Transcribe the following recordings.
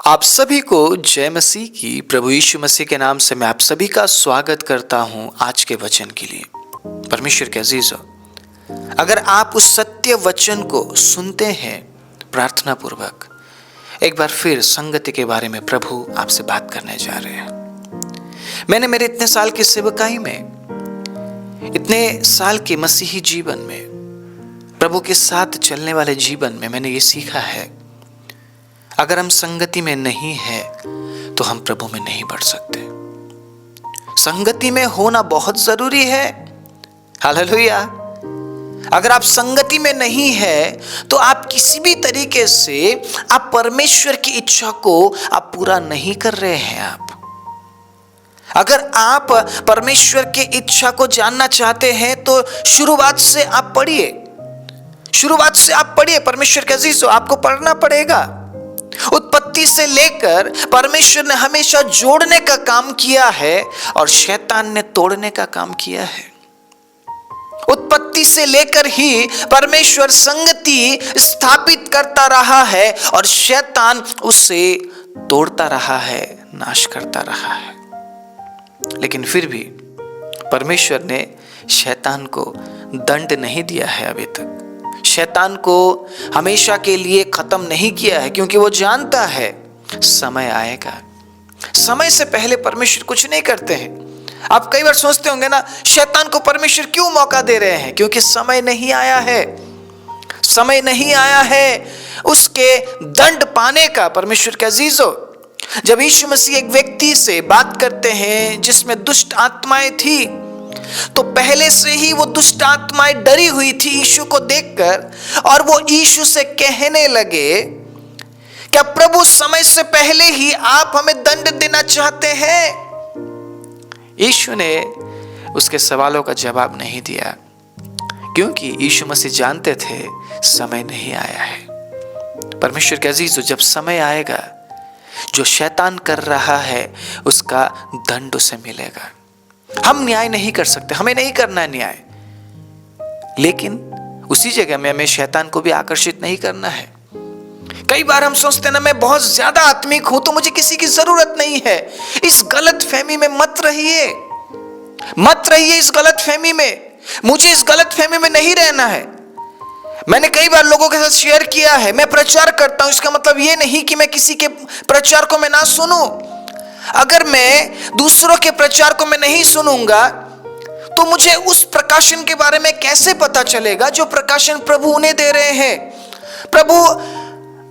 आप सभी को जय मसीह की। प्रभु यीशु मसीह के नाम से मैं आप सभी का स्वागत करता हूं आज के वचन के लिए। परमेश्वर के अजीजों, अगर आप उस सत्य वचन को सुनते हैं प्रार्थना पूर्वक, एक बार फिर संगति के बारे में प्रभु आपसे बात करने जा रहे हैं। मैंने मेरे इतने साल की सेवकाई में, इतने साल के मसीही जीवन में, प्रभु के साथ चलने वाले जीवन में मैंने ये सीखा है, अगर हम संगति में नहीं है तो हम प्रभु में नहीं बढ़ सकते। संगति में होना बहुत जरूरी है। हालेलुया। अगर आप संगति में नहीं है तो आप किसी भी तरीके से आप परमेश्वर की इच्छा को आप पूरा नहीं कर रहे हैं। अगर आप परमेश्वर की इच्छा को जानना चाहते हैं तो शुरुआत से आप पढ़िए। परमेश्वर के अजीजों, आपको पढ़ना पड़ेगा। उत्पत्ति से लेकर परमेश्वर ने हमेशा जोड़ने का काम किया है और शैतान ने तोड़ने का काम किया है। उत्पत्ति से लेकर ही परमेश्वर संगति स्थापित करता रहा है और शैतान उसे तोड़ता रहा है, नाश करता रहा है। लेकिन फिर भी परमेश्वर ने शैतान को दंड नहीं दिया है। अभी तक शैतान को हमेशा के लिए खत्म नहीं किया है, क्योंकि वो जानता है समय आएगा। समय से पहले परमेश्वर कुछ नहीं करते हैं। आप कई बार सोचते होंगे ना, शैतान को परमेश्वर क्यों मौका दे रहे हैं? क्योंकि समय नहीं आया है उसके दंड पाने का। परमेश्वर के अजीजों, जब यीशु मसीह एक व्यक्ति से बात करते हैं जिसमें दुष्ट आत्माएं थी, तो पहले से ही वो दुष्ट आत्माएं डरी हुई थी यीशु को देखकर, और वो यीशु से कहने लगे, क्या प्रभु समय से पहले ही आप हमें दंड देना चाहते हैं? यीशु ने उसके सवालों का जवाब नहीं दिया, क्योंकि यीशु मसीह जानते थे समय नहीं आया है। परमेश्वर के अजीजों, जब समय आएगा, जो शैतान कर रहा है उसका दंड उसे मिलेगा। हम न्याय नहीं कर सकते, हमें नहीं करना है न्याय, लेकिन उसी जगह में हमें शैतान को भी आकर्षित नहीं करना है। कई बार हम सोचते हैं ना, मैं बहुत ज्यादा आत्मिक हूं तो मुझे किसी की जरूरत नहीं है। इस गलत फहमी में मत रहिए इस गलत फहमी में। मुझे इस गलत फहमी में नहीं रहना है। मैंने कई बार लोगों के साथ शेयर किया है, मैं प्रचार करता हूं, इसका मतलब यह नहीं कि मैं किसी के प्रचार को मैं ना सुनूं। अगर मैं दूसरों के प्रचार को मैं नहीं सुनूंगा तो मुझे उस प्रकाशन के बारे में कैसे पता चलेगा जो प्रकाशन प्रभु उन्हें दे रहे हैं। प्रभु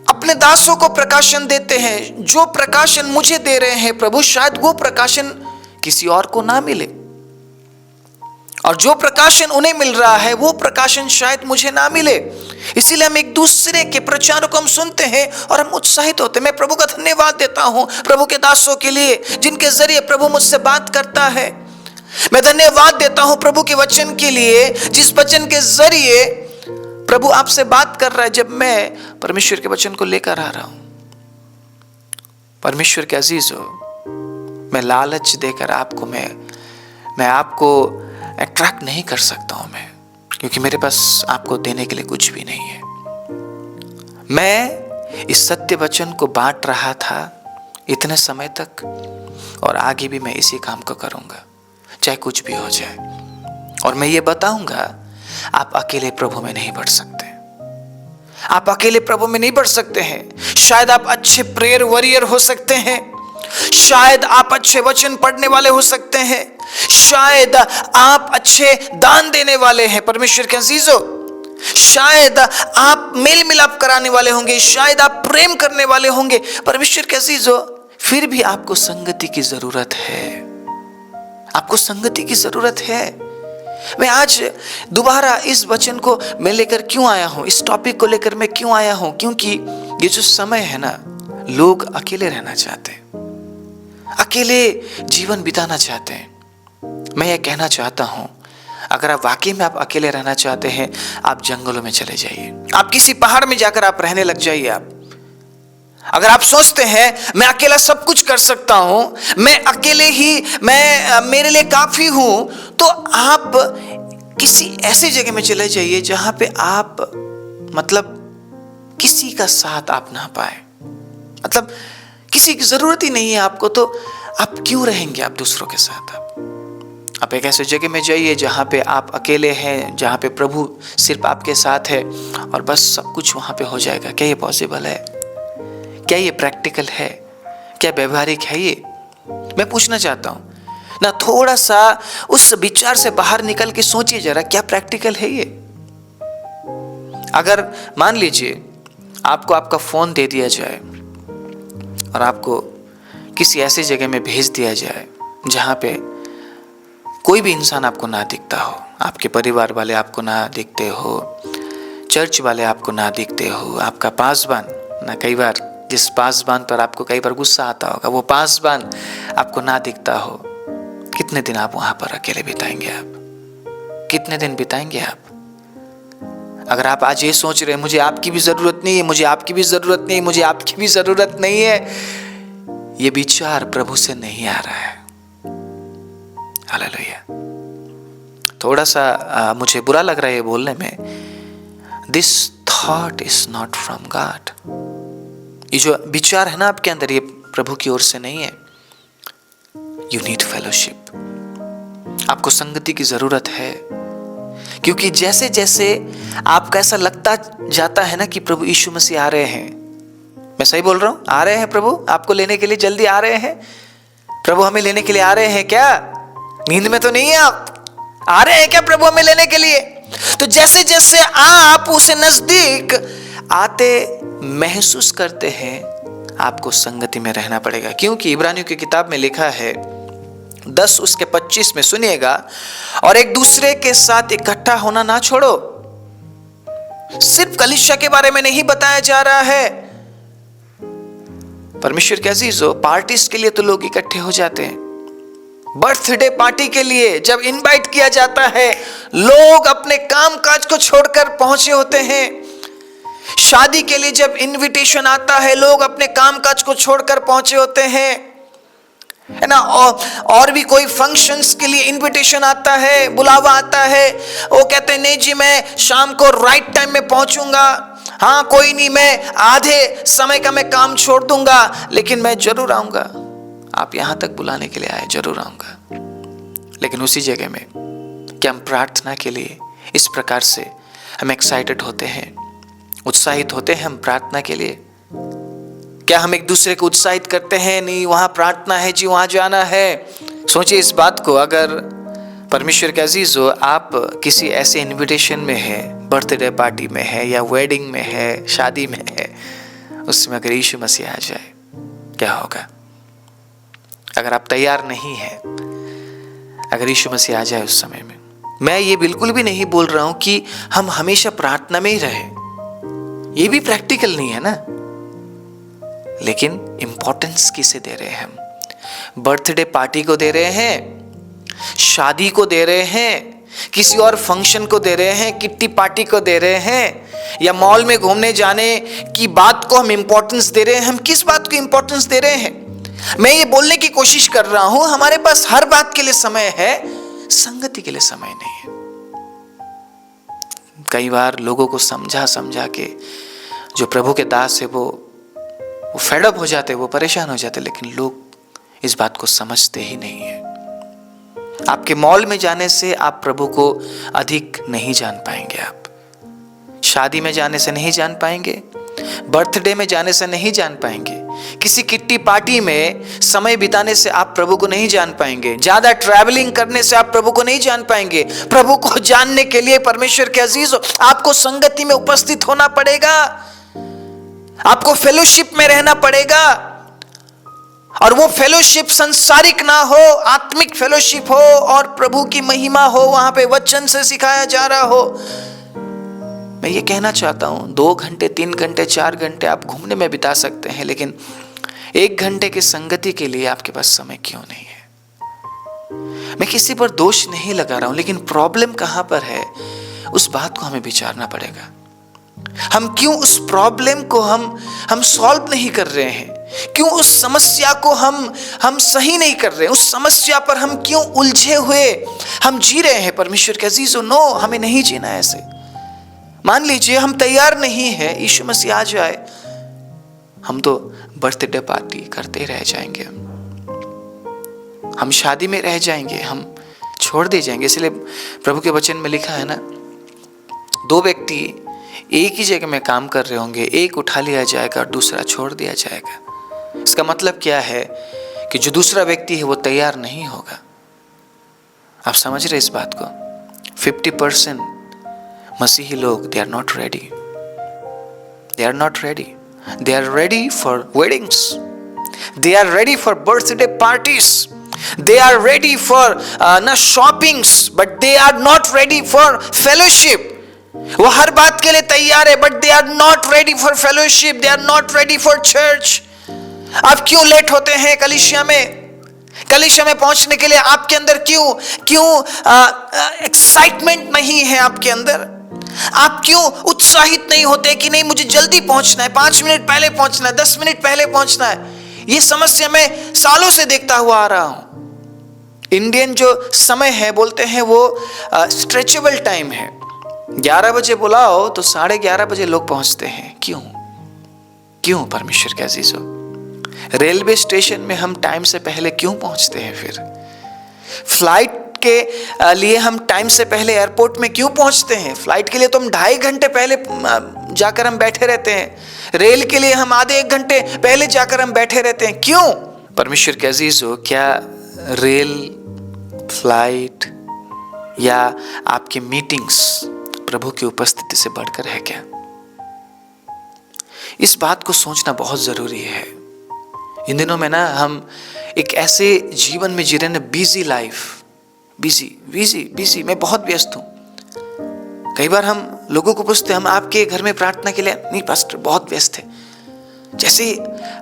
अपने दासों को प्रकाशन देते हैं। जो प्रकाशन मुझे दे रहे हैं प्रभु, शायद वो प्रकाशन किसी और को ना मिले, और जो प्रकाशन उन्हें मिल रहा है वो प्रकाशन शायद मुझे ना मिले। इसीलिए हम एक दूसरे के प्रचारों को हम सुनते हैं और हम उत्साहित होते हैं। मैं प्रभु का धन्यवाद देता हूं प्रभु के दासों के लिए जिनके जरिए प्रभु मुझसे बात करता है। मैं धन्यवाद देता हूं प्रभु के वचन के लिए, जिस वचन के जरिए प्रभु आपसे बात कर रहा है जब मैं परमेश्वर के वचन को लेकर आ रहा हूं। परमेश्वर के अजीजों, मैं लालच देकर आपको मैं आपको अट्रैक्ट नहीं कर सकता हूं मैं, क्योंकि मेरे पास आपको देने के लिए कुछ भी नहीं है। मैं इस सत्य वचन को बांट रहा था इतने समय तक, और आगे भी मैं इसी काम को करूंगा, चाहे कुछ भी हो जाए। और मैं ये बताऊंगा, आप अकेले प्रभु में नहीं बढ़ सकते। आप अकेले प्रभु में नहीं बढ़ सकते हैं। शायद आप अच्छे प्रेयर वॉरियर हो सकते हैं, शायद आप अच्छे वचन पढ़ने वाले हो सकते हैं, शायद आप अच्छे दान देने वाले हैं। परमेश्वर के अजीजों, शायद आप मेल मिलाप कराने वाले होंगे, शायद आप प्रेम करने वाले होंगे। परमेश्वर के अजीजों, फिर भी आपको संगति की जरूरत है। आपको संगति की जरूरत है। मैं आज दोबारा इस वचन को मैं लेकर क्यों आया हूं, इस टॉपिक को लेकर मैं क्यों आया हूं, क्योंकि ये जो समय है ना, लोग अकेले रहना चाहते हैं, अकेले जीवन बिताना चाहते हैं। मैं ये कहना चाहता हूं, अगर आप वाकई में आप अकेले रहना चाहते हैं, आप जंगलों में चले जाइए, आप किसी पहाड़ में जाकर आप रहने लग जाइए। अगर आप सोचते हैं मैं अकेला सब कुछ कर सकता हूं, मैं अकेले ही मेरे लिए काफी हूं, तो आप किसी ऐसी जगह में चले जाइए जहां पे आप किसी का साथ आप ना पाए। किसी की जरूरत ही नहीं है आपको, तो आप क्यों रहेंगे आप दूसरों के साथ? आप एक ऐसे जगह में जाइए जहाँ पे आप अकेले हैं, जहाँ पे प्रभु सिर्फ आपके साथ है और बस सब कुछ वहाँ पे हो जाएगा। क्या ये पॉसिबल है? क्या ये प्रैक्टिकल है? क्या व्यवहारिक है ये? मैं पूछना चाहता हूँ ना, थोड़ा सा उस विचार से बाहर निकल के सोचिए जरा, क्या प्रैक्टिकल है ये? अगर मान लीजिए आपको आपका फोन दे दिया जाए और आपको किसी ऐसी जगह में भेज दिया जाए जहाँ पे कोई भी इंसान आपको ना दिखता हो, आपके परिवार वाले आपको ना दिखते हो, चर्च वाले आपको ना दिखते हो, आपका पासबान ना, कई बार जिस पासबान पर आपको कई बार गुस्सा आता होगा वो पासबान आपको ना दिखता हो, कितने दिन आप वहां पर अकेले बिताएंगे? आप कितने दिन बिताएंगे आप? अगर आप आज ये सोच रहे हैं मुझे आपकी भी जरूरत नहीं है, मुझे आपकी भी जरूरत नहीं है, मुझे आपकी भी जरूरत नहीं है, ये विचार प्रभु से नहीं आ रहा है। हालेलुया। थोड़ा सा मुझे बुरा लग रहा है ये बोलने में, this thought is not from God. ये जो विचार है ना आपके अंदर, ये प्रभु की ओर से नहीं है। यू नीड फेलोशिप, आपको संगति की जरूरत है, क्योंकि जैसे जैसे आपको ऐसा लगता जाता है ना कि प्रभु यीशु मसीह आ रहे हैं, मैं सही बोल रहा हूं? आ रहे हैं प्रभु आपको लेने के लिए, जल्दी आ रहे हैं प्रभु, हमें लेने के लिए आ रहे हैं क्या? नींद में तो नहीं है आप? आ रहे हैं क्या प्रभु हमें लेने के लिए? तो जैसे जैसे आप उसे नजदीक आते महसूस करते हैं, आपको संगति में रहना पड़ेगा, क्योंकि इब्रानियों की किताब में लिखा है 10 उसके 25 में, सुनिएगा, और एक दूसरे के साथ इकट्ठा होना ना छोड़ो। सिर्फ कलीसिया के बारे में नहीं बताया जा रहा है। परमेश्वर के अजीजों, पार्टीज के लिए तो लोग इकट्ठे हो जाते हैं, बर्थडे पार्टी के लिए जब इनवाइट किया जाता है लोग अपने काम काज को छोड़कर पहुंचे होते हैं। शादी के लिए जब इनविटेशन आता है लोग अपने काम काज को छोड़कर पहुंचे होते हैं, है ना। और भी कोई फंक्शंस के लिए इनविटेशन आता है, बुलावा आता है, वो कहते हैं नहीं जी मैं शाम को राइट टाइम में पहुंचूंगा, हाँ कोई नहीं मैं आधे समय का मैं काम छोड़ दूंगा लेकिन मैं जरूर आऊंगा। आप यहां तक बुलाने के लिए आए, जरूर आऊंगा। लेकिन उसी जगह में क्या हम प्रार्थना के लिए इस प्रकार से हम एक्साइटेड होते हैं, उत्साहित होते हैं हम प्रार्थना के लिए? क्या हम एक दूसरे को उत्साहित करते हैं, नहीं वहां प्रार्थना है जी, वहां जाना है? सोचिए इस बात को, अगर परमेश्वर के अजीजों आप किसी ऐसे इनविटेशन में है, बर्थडे पार्टी में है या वेडिंग में है, शादी में है, उसमें अगर यीशु मसीह आ जाए क्या होगा? अगर आप तैयार नहीं हैं, अगर यीशु मसीह आ जाए उस समय में, मैं ये बिल्कुल भी नहीं बोल रहा हूं कि हम हमेशा प्रार्थना में ही रहे, ये भी प्रैक्टिकल नहीं है ना। लेकिन इंपॉर्टेंस किसे दे रहे हैं हम? बर्थडे पार्टी को दे रहे हैं, शादी को दे रहे हैं, किसी और फंक्शन को दे रहे हैं, किट्टी पार्टी को दे रहे हैं, या मॉल में घूमने जाने की बात को हम इंपॉर्टेंस दे रहे हैं? हम किस बात को इंपॉर्टेंस दे रहे हैं? मैं ये बोलने की कोशिश कर रहा हूं हमारे पास हर बात के लिए समय है, संगति के लिए समय नहीं है। कई बार लोगों को समझा समझा के जो प्रभु के दास है वो फेड अप हो जाते, वो परेशान हो जाते, लेकिन लोग इस बात को समझते ही नहीं है। आपके मॉल में जाने से आप प्रभु को अधिक नहीं जान पाएंगे, आप शादी में जाने से नहीं जान पाएंगे, बर्थडे में जाने से नहीं जान पाएंगे, किसी किट्टी पार्टी में समय बिताने से आप प्रभु को नहीं जान पाएंगे, ज्यादा ट्रैवलिंग करने से आप प्रभु को नहीं जान पाएंगे। प्रभु को जानने के लिए परमेश्वर के अजीजों आपको संगति में उपस्थित होना पड़ेगा, आपको फेलोशिप में रहना पड़ेगा, और वो फेलोशिप संसारिक ना हो, आत्मिक फेलोशिप हो और प्रभु की महिमा हो, वहां पे वचन से सिखाया जा रहा हो। मैं ये कहना चाहता हूं 2 घंटे 3 घंटे 4 घंटे आप घूमने में बिता सकते हैं, लेकिन 1 घंटे की संगति के लिए आपके पास समय क्यों नहीं है? मैं किसी पर दोष नहीं लगा रहा हूं, लेकिन प्रॉब्लम कहां पर है उस बात को हमें विचारना पड़ेगा। हम क्यों उस प्रॉब्लम को हम सॉल्व नहीं कर रहे हैं? क्यों उस समस्या को हम सही नहीं कर रहे हैं? उस समस्या पर हम क्यों उलझे हुए हम जी रहे हैं? परमेश्वर के अजीजों, नो, हमें नहीं जीना ऐसे। मान लीजिए हम तैयार नहीं है, यीशु मसीह आ जाए, हम तो बर्थडे पार्टी करते रह जाएंगे, हम शादी में रह जाएंगे, हम छोड़ दे जाएंगे। इसलिए प्रभु के वचन में लिखा है ना, दो व्यक्ति एक ही जगह में काम कर रहे होंगे, एक उठा लिया जाएगा और दूसरा छोड़ दिया जाएगा। इसका मतलब क्या है कि जो दूसरा व्यक्ति है वो तैयार नहीं होगा। आप समझ रहे इस बात को? 50% मसीही लोग they are not ready, they are not ready. They are ready for weddings, they are ready for birthday parties, they are ready for shoppings, but they are not ready for fellowship. वो हर बात के लिए तैयार है, but they are not ready for fellowship, they are not ready for church. आप क्यों late होते हैं कलीसिया में? कलीसिया में पहुंचने के लिए आपके अंदर क्यों एक्साइटमेंट नहीं है आपके अंदर? आप क्यों उत्साहित नहीं होते कि नहीं मुझे जल्दी पहुंचना है, 5 मिनट पहले पहुंचना है, 10 मिनट पहले पहुंचना है? ये समस्या मैं सालों से देखता हुआ आ रहा हूं। इंडियन जो समय है बोलते हैं वो स्ट्रेचेबल टाइम है। 11 बजे बुलाओ तो 11:30 बजे लोग पहुंचते हैं। क्यों परमेश्वर के अजीजों? रेलवे स्टेशन में हम टाइम से पहले क्यों पहुंचते हैं? फिर फ्लाइट के लिए हम टाइम से पहले एयरपोर्ट में क्यों पहुंचते हैं? फ्लाइट के लिए तो हम 2.5 घंटे पहले जाकर हम बैठे रहते हैं। रेल के लिए हम आधे 1 घंटे पहले जाकर हम बैठे रहते हैं। क्यों? परमेश्वर के अजीजों, क्या रेल, फ्लाइट या आपके मीटिंग्स प्रभु की उपस्थिति से बढ़कर है क्या? इस बात को सोचना बहुत जरूरी है। इन दिनों में ना हम एक ऐसे जीवन में जी रहे हैं, बिजी लाइफ, बिजी। मैं बहुत व्यस्त हूं। कई बार हम लोगों को पूछते हैं, हम आपके घर में प्रार्थना के लिए, नहीं पास्टर बहुत व्यस्त है। जैसे ही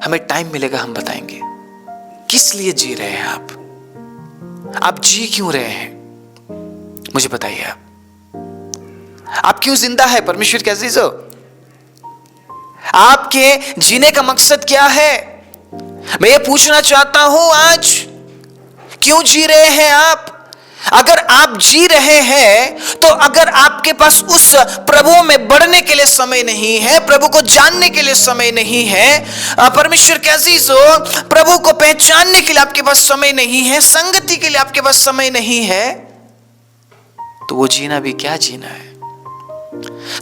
हमें टाइम मिलेगा हम बताएंगे। किस लिए जी रहे हैं आप जी क्यों रहे हैं? मुझे बताइए। आप क्यों जिंदा है? परमेश्वर के अजीजों, आपके जीने का मकसद क्या है? मैं ये पूछना चाहता हूं आज, क्यों जी रहे हैं आप? अगर आप जी रहे हैं तो अगर आपके पास उस प्रभु में बढ़ने के लिए समय नहीं है, प्रभु को जानने के लिए समय नहीं है, परमेश्वर के अजीजों प्रभु को पहचानने के लिए आपके पास समय नहीं है, संगति के लिए आपके पास समय नहीं है, तो वो जीना भी क्या जीना है?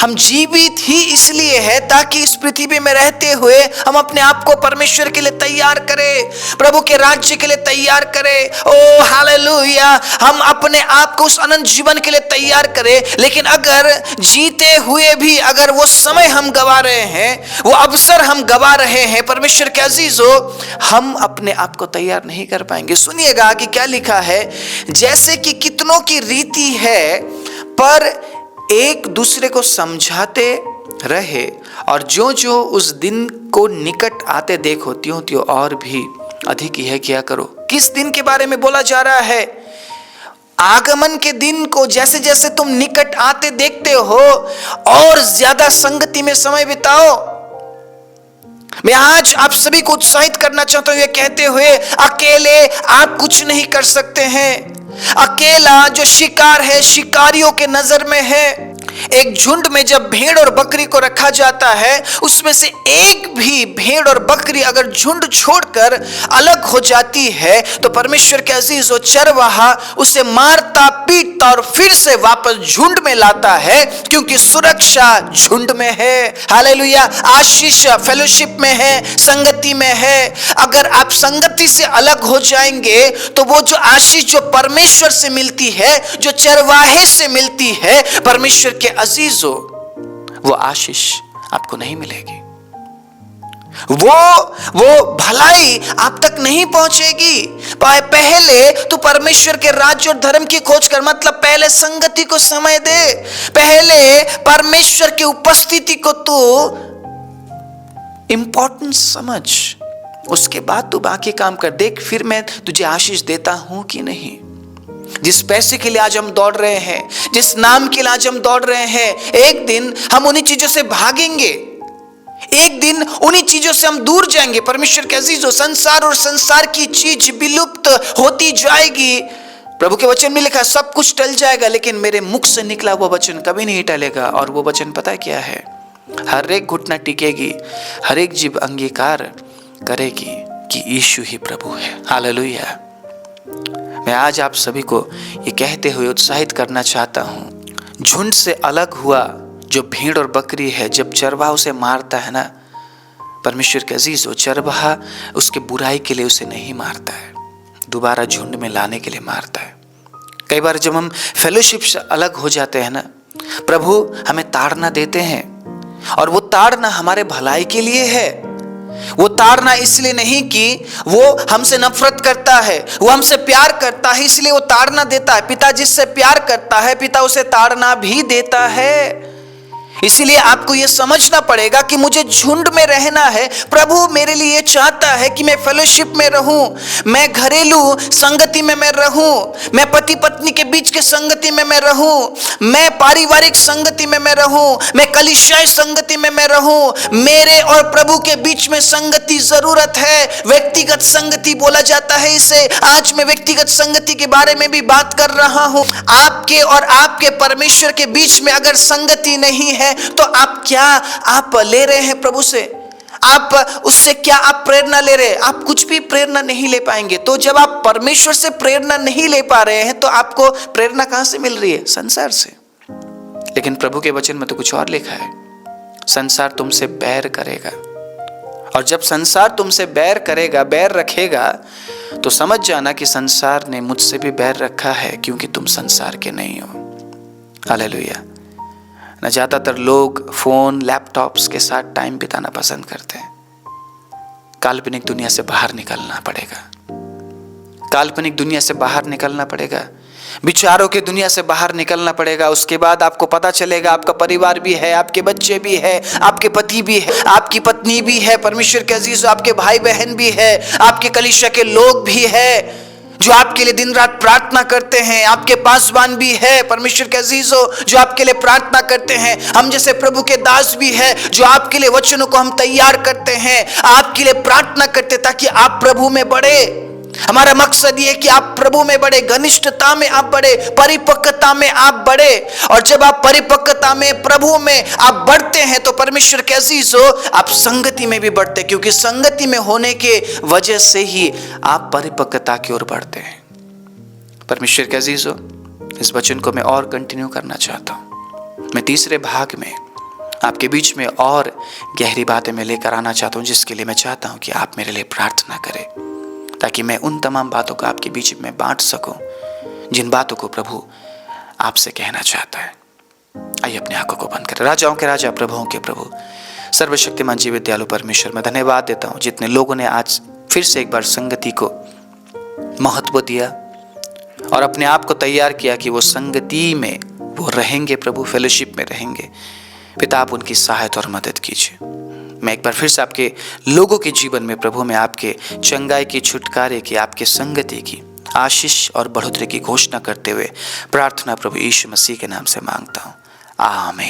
हम जीवित ही इसलिए है ताकि इस पृथ्वी में रहते हुए हम अपने आप को परमेश्वर के लिए तैयार करें, प्रभु के राज्य के लिए तैयार करें। ओ हालेलुया! हम अपने आप को उस अनंत जीवन के लिए तैयार करें। लेकिन अगर जीते हुए भी अगर वो समय हम गवा रहे हैं, वो अवसर हम गवा रहे हैं, परमेश्वर के अजीजों, हम अपने आप को तैयार नहीं कर पाएंगे। सुनिएगा कि क्या लिखा है, जैसे कि कितनों की रीति है, पर एक दूसरे को समझाते रहे, और जो उस दिन को निकट आते देखो त्यों और भी अधिक यह किया करो। किस दिन के बारे में बोला जा रहा है? आगमन के दिन को जैसे जैसे तुम निकट आते देखते हो और ज्यादा संगति में समय बिताओ। मैं आज आप सभी को उत्साहित करना चाहता हूं, यह कहते हुए अकेले आप कुछ नहीं कर सकते हैं। अकेला जो शिकार है शिकारियों के नजर में है। एक झुंड में जब भेड़ और बकरी को रखा जाता है, उसमें से एक भी भेड़ और बकरी अगर झुंड छोड़कर अलग हो जाती है तो परमेश्वर के अजीजों चरवाहा उसे मारता पीटता और फिर से वापस झुंड में लाता है, क्योंकि सुरक्षा झुंड में है। हालेलुया! आशीष फेलोशिप में है, संगति में है। अगर आप संगति से अलग हो जाएंगे तो वो जो आशीष जो परमेश्वर से मिलती है, जो चरवाहे से मिलती है, परमेश्वर के अजीजों, वो आशीष आपको नहीं मिलेगी। वो भलाई आप तक नहीं पहुंचेगी। पहले तो परमेश्वर के राज्य और धर्म की खोज कर, मतलब पहले संगति को समय दे, पहले परमेश्वर की उपस्थिति को तू इंपॉर्टेंस समझ, उसके बाद तू बाकी काम कर। देख फिर मैं तुझे आशीष देता हूं कि नहीं। जिस पैसे के लिए आज हम दौड़ रहे हैं, जिस नाम के लिए आज हम दौड़ रहे हैं, एक दिन हम उन्हीं चीजों से भागेंगे, एक दिन उन्हीं चीजों से हम दूर जाएंगे। परमेश्वर के अजीजों, संसार और संसार की चीज विलुप्त होती जाएगी। प्रभु के वचन में लिखा है सब कुछ टल जाएगा, लेकिन मेरे मुख से निकला वो वचन कभी नहीं टलेगा। और वो वचन पता है क्या है? हर एक घुटना टिकेगी, हर एक जीभ अंगीकार करेगी कि यीशु ही प्रभु है। हालेलुया। मैं आज आप सभी को ये कहते हुए उत्साहित करना चाहता हूँ, झुंड से अलग हुआ जो भेड़ और बकरी है, जब चरवाहा उसे मारता है ना, परमेश्वर के अजीज, वो चरवाहा उसके बुराई के लिए उसे नहीं मारता है, दोबारा झुंड में लाने के लिए मारता है। कई बार जब हम फेलोशिप से अलग हो जाते हैं ना, प्रभु हमें ताड़ना देते हैं, और वो ताड़ना हमारे भलाई के लिए है। वो ताड़ना इसलिए नहीं कि वो हमसे नफरत करता है, वो हमसे प्यार करता है इसलिए वो ताड़ना देता है। पिता जिससे प्यार करता है, पिता उसे ताड़ना भी देता है। इसीलिए आपको यह समझना पड़ेगा कि मुझे झुंड में रहना है। प्रभु मेरे लिए चाहता है कि मैं फेलोशिप में रहूं, मैं घरेलू संगति में मैं रहूं, मैं पति पत्नी के बीच के संगति में मैं रहूं, मैं पारिवारिक संगति में मैं रहूं, मैं कलीसियाई संगति में मैं रहूं। मेरे और प्रभु के बीच में संगति जरूरत है। व्यक्तिगत संगति बोला जाता है इसे। आज मैं व्यक्तिगत संगति के बारे में भी बात कर रहा हूं। आपके और आपके परमेश्वर के बीच में अगर संगति नहीं है तो आप ले रहे हैं प्रभु से, आप उससे क्या आप प्रेरणा ले रहे हैं? आप कुछ भी प्रेरणा नहीं ले पाएंगे। तो जब आप परमेश्वर से प्रेरणा नहीं ले पा रहे हैं तो आपको प्रेरणा कहां से मिल रही है? संसार से। लेकिन प्रभु के वचन में तो कुछ और लिखा है, संसार तुमसे बैर करेगा, और जब संसार तुमसे बैर करेगा, बैर रखेगा, तो समझ जाना कि संसार ने मुझसे भी बैर रखा है, क्योंकि तुम संसार के नहीं हो। हालेलुया। न ज्यादातर लोग फोन लैपटॉप्स के साथ टाइम बिताना पसंद करते हैं। काल्पनिक दुनिया से बाहर निकलना पड़ेगा, काल्पनिक दुनिया से बाहर निकलना पड़ेगा, विचारों की दुनिया से बाहर निकलना पड़ेगा। उसके बाद आपको पता चलेगा आपका परिवार भी है, आपके बच्चे भी है, आपके पति भी है, आपकी पत्नी भी है, परमेश्वर के अजीज आपके भाई बहन भी है, आपके कलीसिया के लोग भी है जो आपके लिए दिन रात प्रार्थना करते हैं, आपके पासवान भी है परमेश्वर के अजीजों जो आपके लिए प्रार्थना करते हैं, हम जैसे प्रभु के दास भी है जो आपके लिए वचनों को हम तैयार करते हैं, आपके लिए प्रार्थना करते ताकि आप प्रभु में बढ़े। हमारा मकसद ये है कि आप प्रभु में बढ़े, घनिष्ठता में आप बढ़े, परिपक्वता में आप बढ़े। और जब आप परिपक्वता में, प्रभु में आप बढ़ते हैं तो परमेश्वर के अजीजों आप संगति में भी बढ़ते, क्योंकि संगति में होने के वजह से ही आप परिपक्वता की ओर बढ़ते हैं। परमेश्वर के अजीजों, इस वचन को मैं और कंटिन्यू करना चाहता हूं। मैं तीसरे भाग में आपके बीच में और गहरी बातें मैं लेकर आना चाहता हूं, जिसके लिए मैं चाहता हूं कि आप मेरे लिए प्रार्थना करें, ताकि मैं उन तमाम बातों को आपके बीच में बांट सकूं जिन बातों को प्रभु आपसे कहना चाहता है। आइए अपनी आंखों को बंद करें। राजाओं के राजा, प्रभुओं के प्रभु, सर्वशक्तिमान जीवित दयालु परमेश्वर, मैं धन्यवाद देता हूं जितने लोगों ने आज फिर से एक बार संगति को महत्व दिया और अपने आप को तैयार किया कि वो संगति में वो रहेंगे, प्रभु फेलोशिप में रहेंगे। पिता, आप उनकी सहायता और मदद कीजिए। मैं एक बार फिर से आपके लोगों के जीवन में प्रभु में आपके चंगाई की, छुटकारे की, आपके संगति की, आशीष और बढ़ोतरी की घोषणा करते हुए प्रार्थना प्रभु यीशु मसीह के नाम से मांगता हूँ। आमीन।